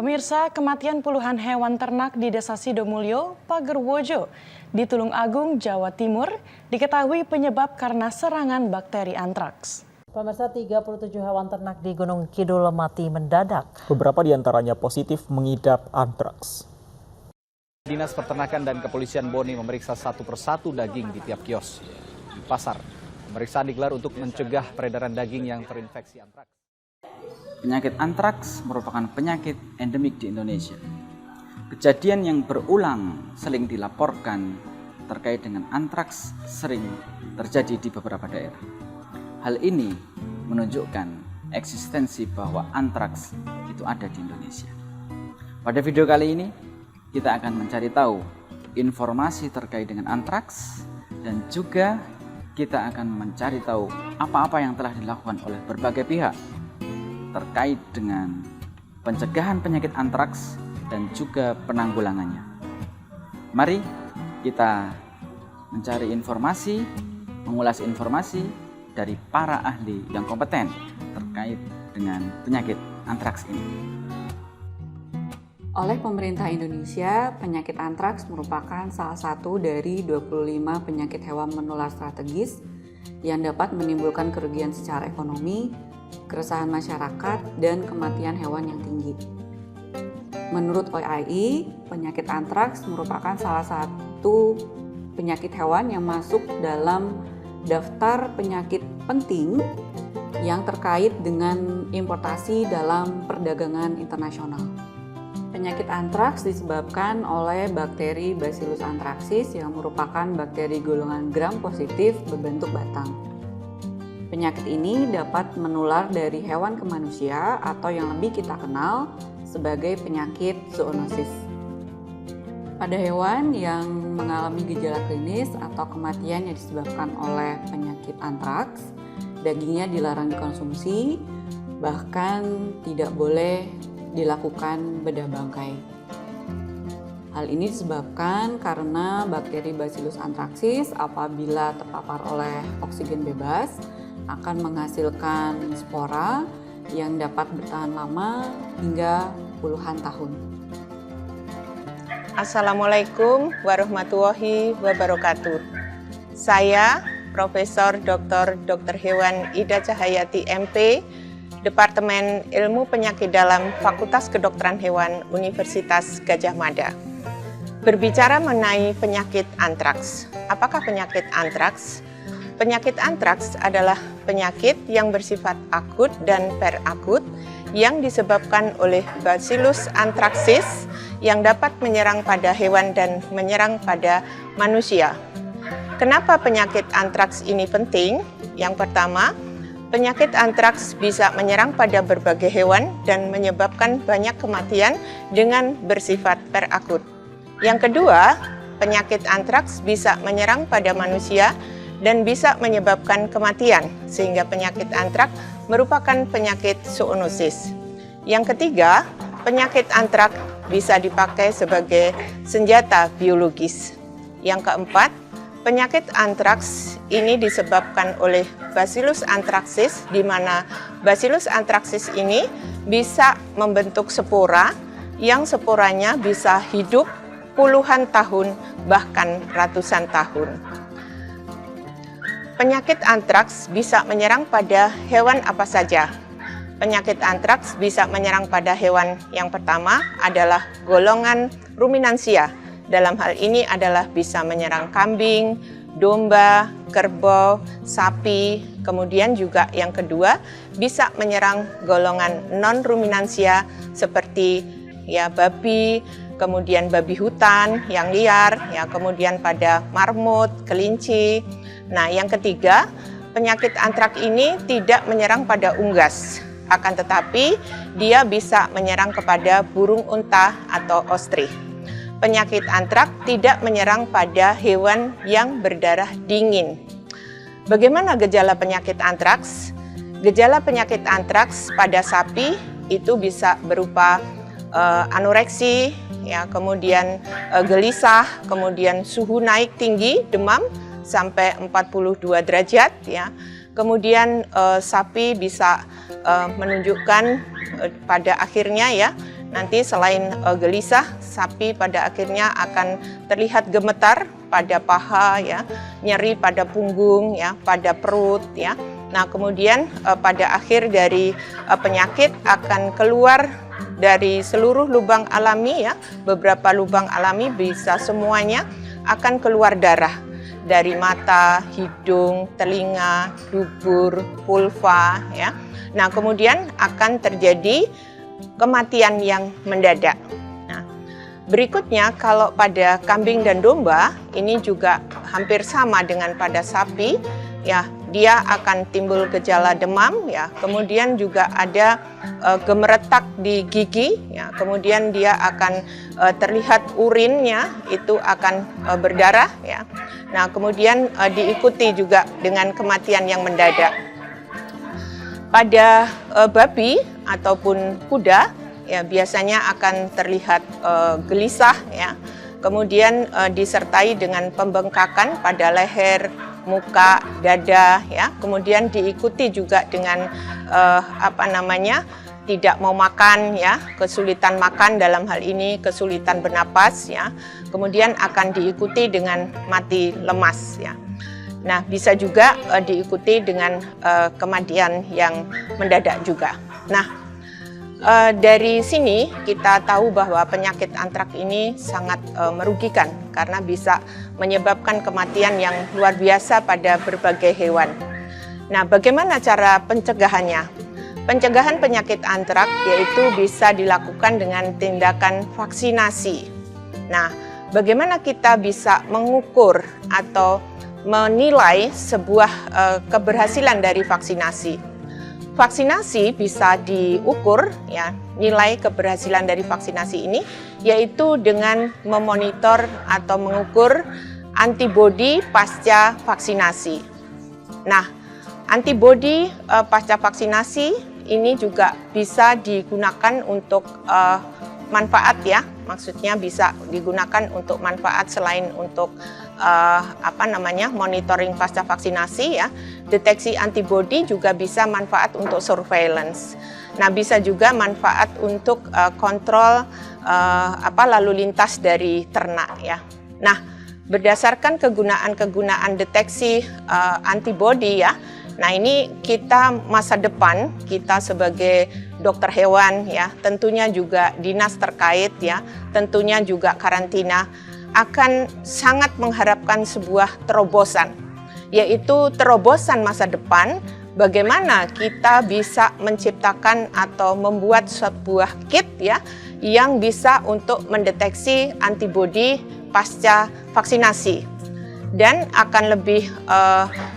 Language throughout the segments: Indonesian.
Pemirsa, kematian puluhan hewan ternak di Desa Sidomulyo, Pagerwojo, di Tulung Agung, Jawa Timur, diketahui penyebab karena serangan bakteri antraks. Pemirsa, 37 hewan ternak di Gunung Kidul mati mendadak. Beberapa diantaranya positif mengidap antraks. Dinas Peternakan dan Kepolisian Bone memeriksa satu persatu daging di tiap kios di pasar. Pemeriksaan digelar untuk mencegah peredaran daging yang terinfeksi antraks. Penyakit antraks merupakan penyakit endemik di Indonesia. Kejadian yang berulang sering dilaporkan terkait dengan antraks sering terjadi di beberapa daerah. Hal ini menunjukkan eksistensi bahwa antraks itu ada di Indonesia. Pada video kali ini, kita akan mencari tahu informasi terkait dengan antraks dan juga kita akan mencari tahu apa-apa yang telah dilakukan oleh berbagai pihak terkait dengan pencegahan penyakit antraks dan juga penanggulangannya. Mari kita mencari informasi, mengulas informasi dari para ahli yang kompeten terkait dengan penyakit antraks ini. Oleh pemerintah Indonesia, penyakit antraks merupakan salah satu dari 25 penyakit hewan menular strategis yang dapat menimbulkan kerugian secara ekonomi, keresahan masyarakat, dan kematian hewan yang tinggi. Menurut OII, penyakit antraks merupakan salah satu penyakit hewan yang masuk dalam daftar penyakit penting yang terkait dengan importasi dalam perdagangan internasional. Penyakit antraks disebabkan oleh bakteri Bacillus anthracis yang merupakan bakteri golongan gram positif berbentuk batang. Penyakit ini dapat menular dari hewan ke manusia atau yang lebih kita kenal sebagai penyakit zoonosis. Pada hewan yang mengalami gejala klinis atau kematian yang disebabkan oleh penyakit antraks, dagingnya dilarang dikonsumsi, bahkan tidak boleh dilakukan bedah bangkai. Hal ini disebabkan karena bakteri Bacillus anthracis apabila terpapar oleh oksigen bebas akan menghasilkan spora yang dapat bertahan lama hingga puluhan tahun. Assalamualaikum warahmatullahi wabarakatuh. Saya Profesor Dr. Hewan Ida Cahayati MP, Departemen Ilmu Penyakit Dalam Fakultas Kedokteran Hewan Universitas Gadjah Mada. Berbicara mengenai penyakit antraks. Apakah penyakit antraks? Penyakit antraks adalah penyakit yang bersifat akut dan perakut yang disebabkan oleh Bacillus anthracis yang dapat menyerang pada hewan dan menyerang pada manusia. Kenapa penyakit antraks ini penting? Yang pertama, penyakit antraks bisa menyerang pada berbagai hewan dan menyebabkan banyak kematian dengan bersifat perakut. Yang kedua, penyakit antraks bisa menyerang pada manusia dan bisa menyebabkan kematian, sehingga penyakit antraks merupakan penyakit zoonosis. Yang ketiga, penyakit antraks bisa dipakai sebagai senjata biologis. Yang keempat, penyakit antraks ini disebabkan oleh Bacillus anthracis, di mana Bacillus anthracis ini bisa membentuk spora yang sporanya bisa hidup puluhan tahun, bahkan ratusan tahun. Penyakit antraks bisa menyerang pada hewan apa saja? Penyakit antraks bisa menyerang pada hewan yang pertama adalah golongan ruminansia. Dalam hal ini adalah bisa menyerang kambing, domba, kerbau, sapi. Kemudian juga yang kedua bisa menyerang golongan non-ruminansia seperti babi, kemudian babi hutan yang liar, kemudian pada marmut, kelinci. Nah, yang ketiga, penyakit antraks ini tidak menyerang pada unggas, akan tetapi dia bisa menyerang kepada burung unta atau ostrich. Penyakit antraks tidak menyerang pada hewan yang berdarah dingin. Bagaimana gejala penyakit antraks? Gejala penyakit antraks pada sapi itu bisa berupa anoreksi, kemudian gelisah, kemudian suhu naik tinggi, demam sampai 42 derajat, Kemudian sapi bisa menunjukkan pada akhirnya nanti selain gelisah, sapi pada akhirnya akan terlihat gemetar pada paha, ya, nyeri pada punggung, ya, pada perut, ya. Nah, kemudian pada akhir dari penyakit akan keluar dari seluruh lubang alami, ya, beberapa lubang alami, bisa semuanya akan keluar darah dari mata, hidung, telinga, dubur, vulva, ya. Nah, kemudian akan terjadi kematian yang mendadak. Nah, berikutnya kalau pada kambing dan domba ini juga hampir sama dengan pada sapi, ya, dia akan timbul gejala demam, ya, kemudian juga ada gemeretak di gigi, ya, kemudian dia akan terlihat urinnya itu akan berdarah, ya. Nah, kemudian diikuti juga dengan kematian yang mendadak. Pada babi ataupun kuda, ya, biasanya akan terlihat gelisah, ya. Kemudian disertai dengan pembengkakan pada leher, muka, dada, ya. Kemudian diikuti juga dengan tidak mau makan, ya, kesulitan makan, dalam hal ini kesulitan bernapas, ya. Kemudian akan diikuti dengan mati lemas, ya. Nah, bisa juga diikuti dengan kematian yang mendadak juga. Nah, dari sini kita tahu bahwa penyakit antrak ini sangat merugikan karena bisa menyebabkan kematian yang luar biasa pada berbagai hewan. Nah, bagaimana cara pencegahannya? Pencegahan penyakit antrak yaitu bisa dilakukan dengan tindakan vaksinasi. Nah, bagaimana kita bisa mengukur atau menilai sebuah keberhasilan dari vaksinasi? Vaksinasi bisa diukur, ya, nilai keberhasilan dari vaksinasi ini yaitu dengan memonitor atau mengukur antibodi pasca vaksinasi. Nah, antibodi pasca vaksinasi ini juga bisa digunakan untuk manfaat, ya, maksudnya bisa digunakan untuk manfaat selain untuk monitoring pasca vaksinasi, ya. Deteksi antibodi juga bisa manfaat untuk surveillance. Nah, bisa juga manfaat untuk kontrol lalu lintas dari ternak, ya. Nah, berdasarkan kegunaan deteksi antibodi, ya. Nah, ini kita masa depan kita sebagai dokter hewan, ya, tentunya juga dinas terkait, ya, tentunya juga karantina akan sangat mengharapkan sebuah terobosan, yaitu terobosan masa depan bagaimana kita bisa menciptakan atau membuat sebuah kit, ya, yang bisa untuk mendeteksi antibodi pasca vaksinasi. Dan akan lebih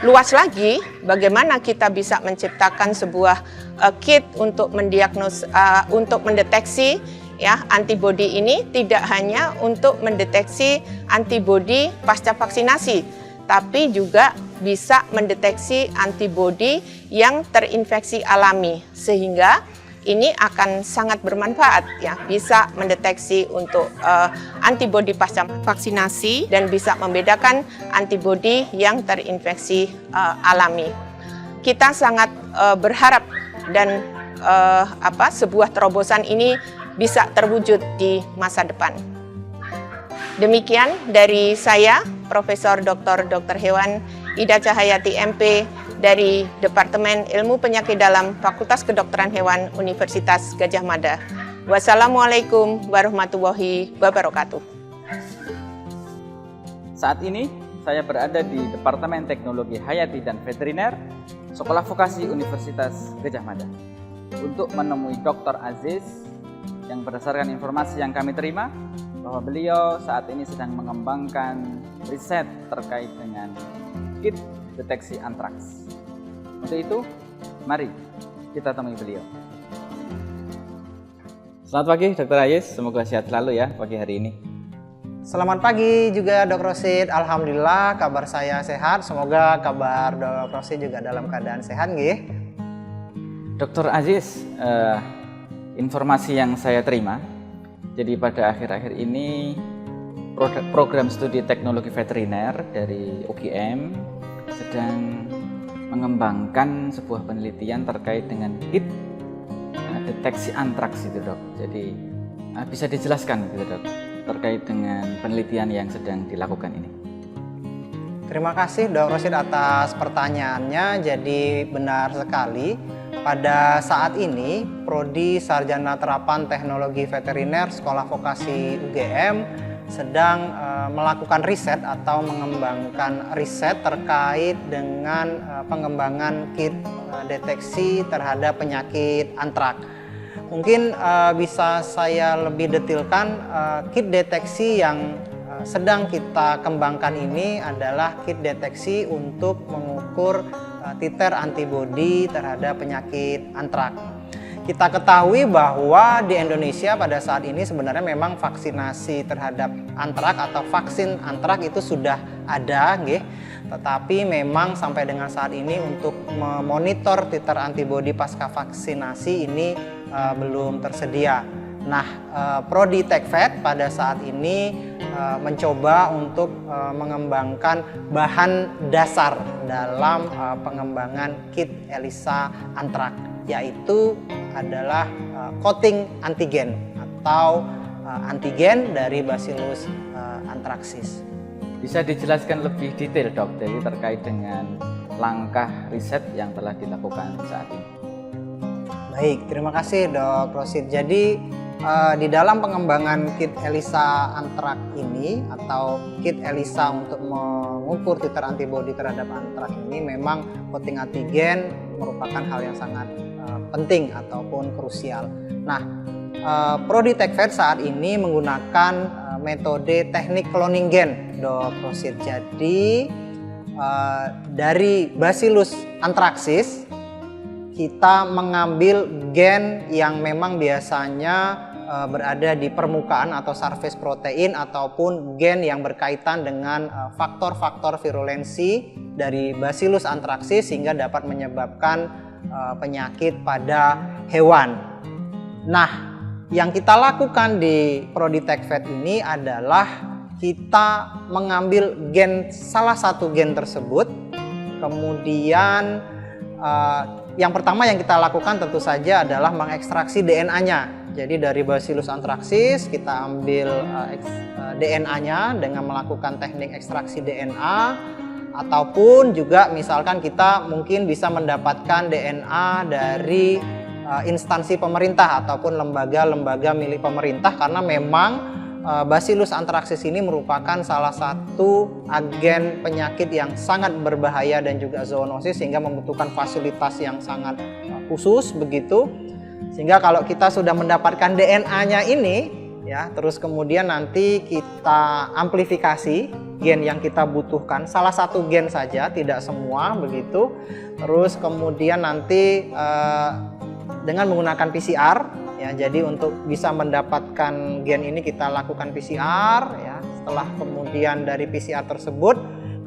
luas lagi bagaimana kita bisa menciptakan sebuah kit untuk untuk mendeteksi, ya, antibodi ini tidak hanya untuk mendeteksi antibodi pasca vaksinasi, tapi juga bisa mendeteksi antibodi yang terinfeksi alami, sehingga ini akan sangat bermanfaat, ya, bisa mendeteksi untuk antibodi pasca vaksinasi dan bisa membedakan antibodi yang terinfeksi alami. Kita sangat berharap dan sebuah terobosan ini bisa terwujud di masa depan. Demikian dari saya, Profesor Dr. Hewan Ida Cahayati MP dari Departemen Ilmu Penyakit Dalam Fakultas Kedokteran Hewan Universitas Gadjah Mada. Wassalamualaikum warahmatullahi wabarakatuh. Saat ini saya berada di Departemen Teknologi Hayati dan Veteriner, Sekolah Vokasi Universitas Gadjah Mada, untuk menemui Dr. Aziz yang berdasarkan informasi yang kami terima bahwa beliau saat ini sedang mengembangkan riset terkait dengan kit deteksi antraks. Untuk itu, mari kita temui beliau. Selamat pagi Dr. Aziz, semoga sehat selalu ya pagi hari ini. Selamat pagi juga Dr. Rosid. Alhamdulillah kabar saya sehat. Semoga kabar Dr. Rosid juga dalam keadaan sehat nggih. Dr. Aziz, informasi yang saya terima, jadi pada akhir-akhir ini program studi teknologi veteriner dari UGM sedang mengembangkan sebuah penelitian terkait dengan kit deteksi antraks itu, Dok. Jadi Bisa dijelaskan gitu dok, terkait dengan penelitian yang sedang dilakukan ini? Terima kasih Dok Rosid atas pertanyaannya. Jadi benar sekali, pada saat ini Prodi Sarjana Terapan Teknologi Veteriner Sekolah Vokasi UGM sedang melakukan riset atau mengembangkan riset terkait dengan pengembangan kit deteksi terhadap penyakit antrak. Mungkin bisa saya lebih detilkan, kit deteksi yang sedang kita kembangkan ini adalah kit deteksi untuk mengukur titer antibodi terhadap penyakit antrak. Kita ketahui bahwa di Indonesia pada saat ini sebenarnya memang vaksinasi terhadap antrak atau vaksin antrak itu sudah ada, tetapi memang sampai dengan saat ini untuk memonitor titer antibodi pasca vaksinasi ini belum tersedia. Nah, Prodi Tekvet pada saat ini mencoba untuk mengembangkan bahan dasar dalam pengembangan kit ELISA antrak, yaitu adalah coating antigen atau antigen dari Bacillus anthracis. Bisa dijelaskan lebih detail dok, jadi terkait dengan langkah riset yang telah dilakukan saat ini? Baik, terima kasih Dok Rosid. Jadi di dalam pengembangan kit ELISA antrak ini atau kit ELISA untuk mengukur titer antibodi terhadap antrak ini, memang coating antigen merupakan hal yang sangat penting ataupun krusial. Nah, Prodi Tekvet saat ini menggunakan metode teknik cloning gen, Dok Rosid. Jadi dari Bacillus anthracis kita mengambil gen yang memang biasanya berada di permukaan atau surface protein ataupun gen yang berkaitan dengan faktor-faktor virulensi dari Bacillus anthracis sehingga dapat menyebabkan penyakit pada hewan. Nah, yang kita lakukan di Prodi Tekvet ini adalah kita mengambil gen, salah satu gen tersebut, kemudian yang pertama yang kita lakukan tentu saja adalah mengekstraksi DNA-nya. Jadi dari Bacillus anthracis kita ambil DNA-nya dengan melakukan teknik ekstraksi DNA, ataupun juga misalkan kita mungkin bisa mendapatkan DNA dari instansi pemerintah ataupun lembaga-lembaga milik pemerintah, karena memang Bacillus anthracis ini merupakan salah satu agen penyakit yang sangat berbahaya dan juga zoonosis, sehingga membutuhkan fasilitas yang sangat khusus begitu. Sehingga kalau kita sudah mendapatkan DNA-nya ini, ya, terus kemudian nanti kita amplifikasi gen yang kita butuhkan, salah satu gen saja, tidak semua begitu. Terus kemudian nanti dengan menggunakan PCR, ya, jadi untuk bisa mendapatkan gen ini kita lakukan PCR, ya. Setelah kemudian dari PCR tersebut,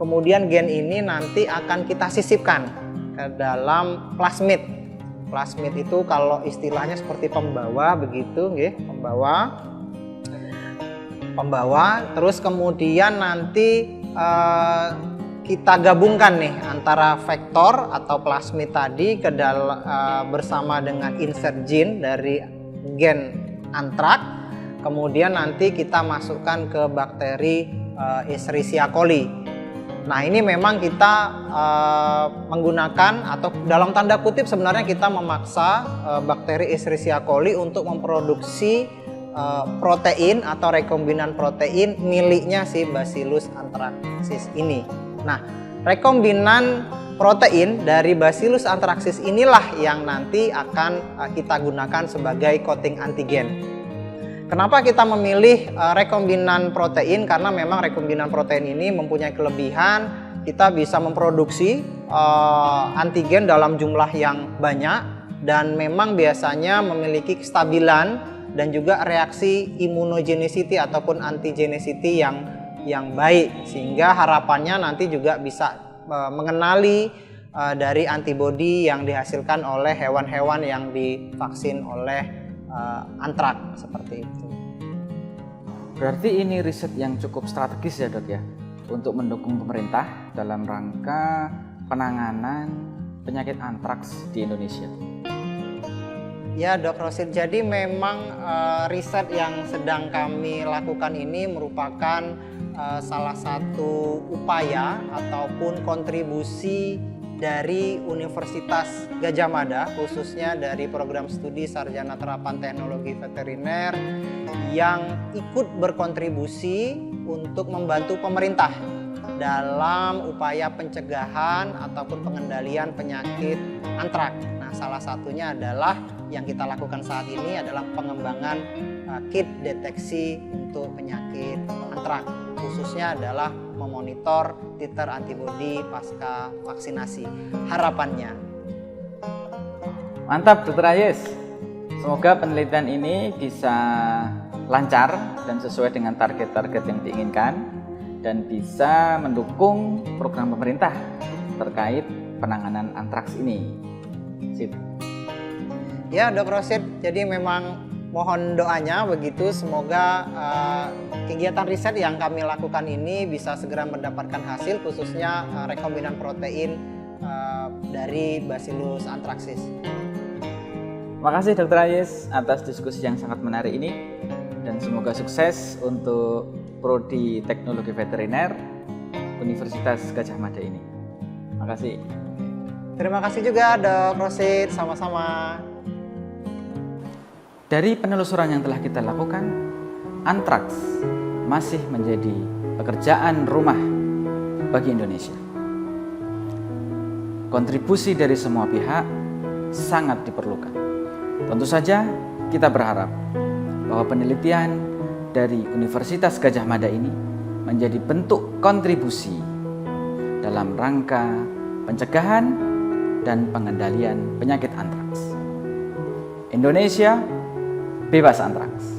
kemudian gen ini nanti akan kita sisipkan ke dalam plasmid. Plasmid itu kalau istilahnya seperti pembawa begitu, pembawa. Terus kemudian nanti kita gabungkan nih antara vektor atau plasmid tadi ke dalam bersama dengan insert gene dari gen antrak, kemudian nanti kita masukkan ke bakteri Escherichia coli. Nah, ini memang kita menggunakan atau dalam tanda kutip sebenarnya kita memaksa bakteri Escherichia coli untuk memproduksi protein atau rekombinan protein miliknya si Bacillus anthracis ini. Nah, rekombinan protein dari Bacillus anthracis inilah yang nanti akan kita gunakan sebagai coating antigen. Kenapa kita memilih rekombinan protein? Karena memang rekombinan protein ini mempunyai kelebihan, kita bisa memproduksi antigen dalam jumlah yang banyak dan memang biasanya memiliki kestabilan dan juga reaksi immunogenicity ataupun antigenicity yang baik, sehingga harapannya nanti juga bisa mengenali dari antibodi yang dihasilkan oleh hewan-hewan yang divaksin oleh antrak seperti itu. Berarti ini riset yang cukup strategis ya dok ya, untuk mendukung pemerintah dalam rangka penanganan penyakit antraks di Indonesia. Ya, Dok Rosid. Jadi memang riset yang sedang kami lakukan ini merupakan salah satu upaya ataupun kontribusi dari Universitas Gadjah Mada, khususnya dari program studi Sarjana Terapan Teknologi Veteriner yang ikut berkontribusi untuk membantu pemerintah dalam upaya pencegahan ataupun pengendalian penyakit antrak. Nah, salah satunya adalah yang kita lakukan saat ini adalah pengembangan kit deteksi untuk penyakit antrak, khususnya adalah memonitor titer antibodi pasca vaksinasi. Harapannya. Mantap, Dr. Ayes. Semoga penelitian ini bisa lancar dan sesuai dengan target-target yang diinginkan dan bisa mendukung program pemerintah terkait penanganan antraks ini. Sip. Ya, Dok Rosid, jadi memang mohon doanya begitu, semoga kegiatan riset yang kami lakukan ini bisa segera mendapatkan hasil, khususnya rekombinan protein dari Bacillus anthracis. Makasih Dr. Ayes atas diskusi yang sangat menarik ini dan semoga sukses untuk Prodi Teknologi Veteriner Universitas Gadjah Mada ini. Makasih. Terima kasih juga Dok Rosid, sama-sama. Dari penelusuran yang telah kita lakukan, antraks masih menjadi pekerjaan rumah bagi Indonesia. Kontribusi dari semua pihak sangat diperlukan. Tentu saja kita berharap bahwa penelitian dari Universitas Gadjah Mada ini menjadi bentuk kontribusi dalam rangka pencegahan dan pengendalian penyakit antraks. Indonesia bebas antraks.